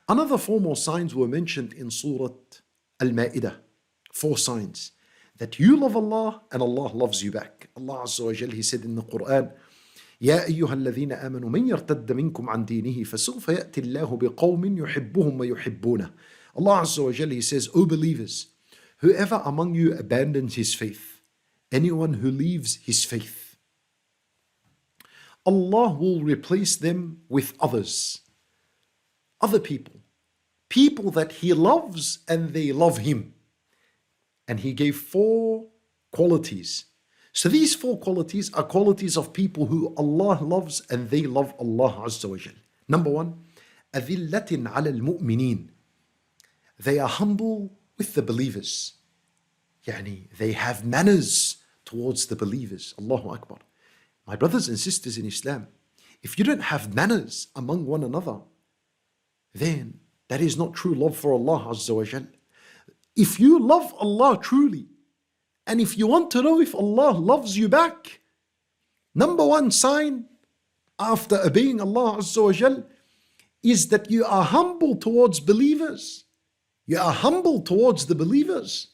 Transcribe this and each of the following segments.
Another four more signs were mentioned in Surah Al-Ma'idah. Four signs that you love Allah and Allah loves you back. Allah Azza wa Jal, He said in the Quran, يا أيها الذين آمنوا من يرتد منكم عن دينه فسوف يأتي الله بقوم يحبهم ويحبونه. Allah Azza wa Jal, He says, O believers, whoever among you abandons his faith, anyone who leaves his faith, Allah will replace them with others, other people, people that He loves and they love Him. And He gave four qualities. So these four qualities are qualities of people who Allah loves and they love Allah Azza wa Jal. Number one, أذلة على المؤمنين. They are humble with the believers. Yani, they have manners towards the believers. Allahu Akbar. My brothers and sisters in Islam, if you don't have manners among one another, then that is not true love for Allah Azza wa Jal. If you love Allah truly, and if you want to know if Allah loves you back, number one sign after obeying Allah Azza wa Jal is that you are humble towards believers. You are humble towards the believers.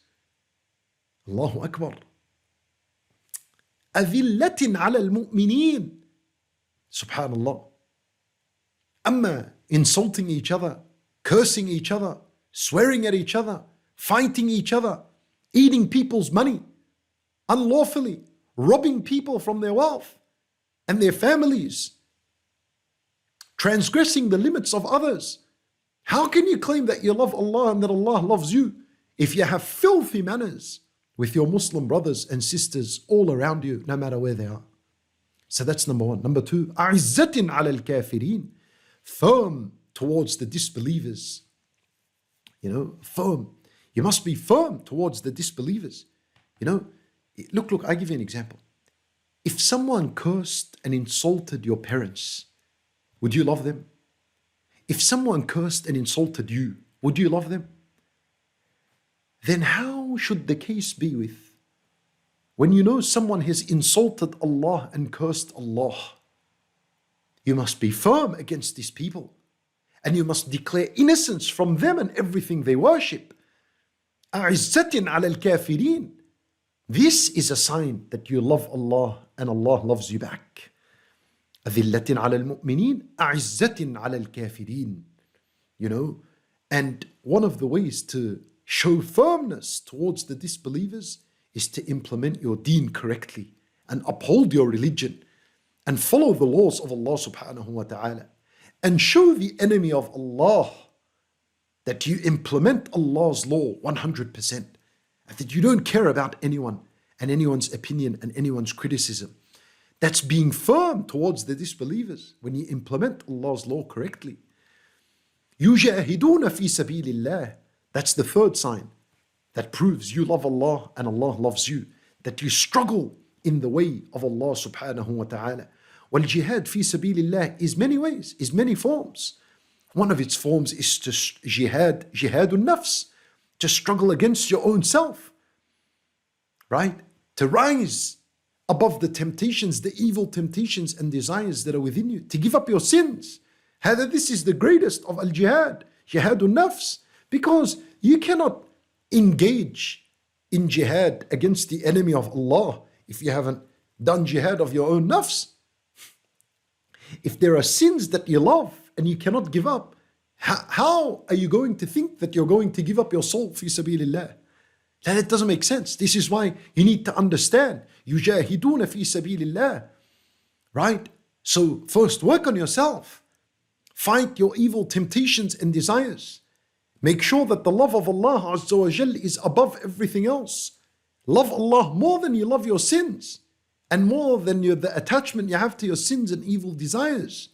Allahu Akbar. أذلة على المؤمنين. Subhanallah. Amma insulting each other, cursing each other, swearing at each other, fighting each other, eating people's money unlawfully, robbing people from their wealth and their families, transgressing the limits of others. How can you claim that you love Allah and that Allah loves you if you have filthy manners with your Muslim brothers and sisters all around you, no matter where they are? So that's number one. Number two, أعزة على الكافرين. Firm towards the disbelievers. Firm. You must be firm towards the disbelievers. Look, I give you an example. If someone cursed and insulted your parents, would you love them? If someone cursed and insulted you, would you love them? Then how should the case be with when you know someone has insulted Allah and cursed Allah? You must be firm against these people and you must declare innocence from them and everything they worship. أعزة على الكافرين. This is a sign that you love Allah and Allah loves you back. أذلة على المؤمنين أعزة على الكافرين. And one of the ways to show firmness towards the disbelievers is to implement your deen correctly and uphold your religion and follow the laws of Allah subhanahu wa ta'ala and show the enemy of Allah that you implement Allah's law 100% and that you don't care about anyone and anyone's opinion and anyone's criticism. That's being firm towards the disbelievers when you implement Allah's law correctly. يُجَاهِدُونَ فِي سَبِيلِ اللَّهِ. That's the third sign that proves you love Allah and Allah loves you. That you struggle in the way of Allah subhanahu wa ta'ala. Wal-jihad fi sabilillah is many ways, is many forms. One of its forms is to jihadun nafs, to struggle against your own self, right? To rise above the temptations, the evil temptations and desires that are within you, to give up your sins. This is the greatest of al-jihad, jihadun nafs, because you cannot engage in jihad against the enemy of Allah if you haven't done jihad of your own nafs. If there are sins that you love and you cannot give up, how are you going to think that you're going to give up your soul fi sabilillah? That doesn't make sense. This is why you need to understand. Yujahiduna fi sabilillah. Right? So first work on yourself. Fight your evil temptations and desires. Make sure that the love of Allah Azza wa Jal is above everything else. Love Allah more than you love your sins and more than the attachment you have to your sins and evil desires.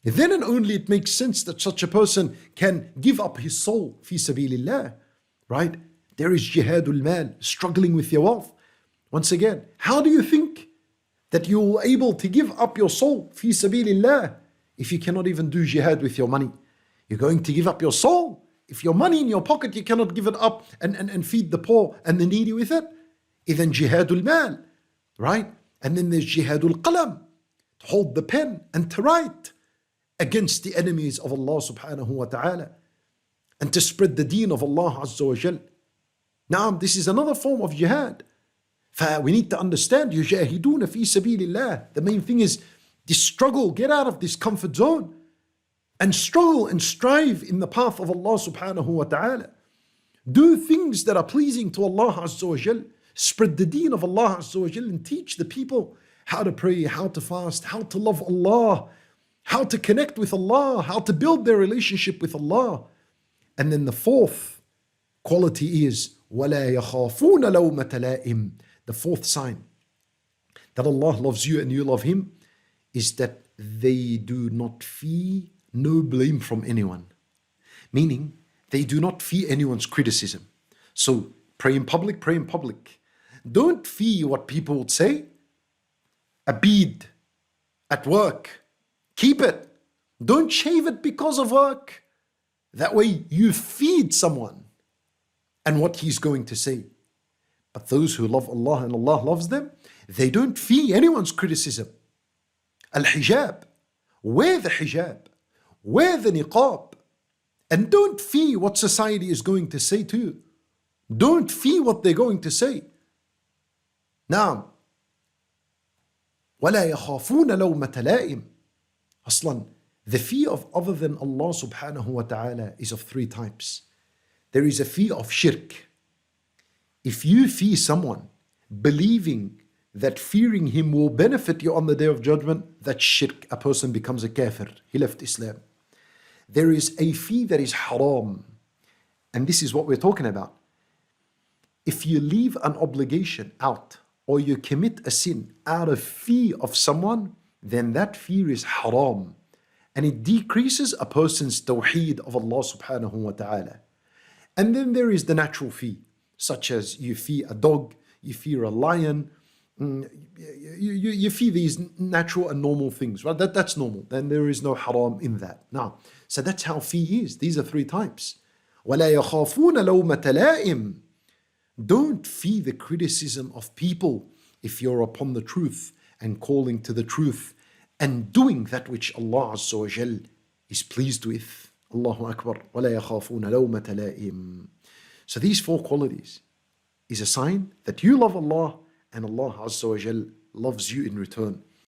Then and only it makes sense that such a person can give up his soul fi sabilillah. Right? There is jihadul mal, struggling with your wealth. Once again, how do you think that you will able to give up your soul fi sabilillah if you cannot even do jihad with your money? You're going to give up your soul. If your money in your pocket, you cannot give it up and feed the poor and the needy with it. Then jihadul mal, right? And then there's jihadul qalam, to hold the pen and to write. against the enemies of Allah subhanahu wa ta'ala, and to spread the deen of Allah Azza wa Jal. Now, this is another form of jihad. We need to understand, يجاهدون في سبيل الله. The main thing is this struggle, get out of this comfort zone and struggle and strive in the path of Allah subhanahu wa ta'ala. Do things that are pleasing to Allah Azza wa Jal. Spread the deen of Allah Azza wa Jal and teach the people how to pray, how to fast, how to love Allah, how to connect with Allah, how to build their relationship with Allah. And then the fourth quality is وَلَا يَخَافُونَ لَوْمَةَ لَائِمٍ. The fourth sign that Allah loves you and you love Him is that they do not fear no blame from anyone. Meaning, they do not fear anyone's criticism. So, pray in public, pray in public. Don't fear what people would say. A bead at work, keep it. Don't shave it because of work. That way you feed someone and what he's going to say. But those who love Allah and Allah loves them, they don't fear anyone's criticism. Al-hijab, wear the hijab, wear the niqab, and don't fear what society is going to say to you. Don't fear what they're going to say. Now, وَلَا يَخَافُونَ لَوْمَةَ لَائِمٍ. Aslan, the fear of other than Allah subhanahu wa ta'ala is of three types. There is a fear of shirk. If you fear someone, believing that fearing him will benefit you on the Day of Judgment, that's shirk. A person becomes a kafir. He left Islam. There is a fear that is haram. And this is what we're talking about. If you leave an obligation out or you commit a sin out of fear of someone, then that fear is haram. And it decreases a person's tawheed of Allah subhanahu wa ta'ala. And then there is the natural fear, such as you fear a dog, you fear a lion, you fear these natural and normal things, right? That's normal. Then there is no haram in that. Now, so that's how fear is. These are three types. وَلَا يَخَافُونَ لَوْمَةَ لَائِمٍ. Don't fear the criticism of people if you're upon the truth and calling to the truth and doing that which Allah Azza wa Jal is pleased with. Allahu Akbar. وَلَا يَخَافُونَ لَوْمَةَ لَائِمٍ. So these four qualities is a sign that you love Allah and Allah Azza wa Jal loves you in return.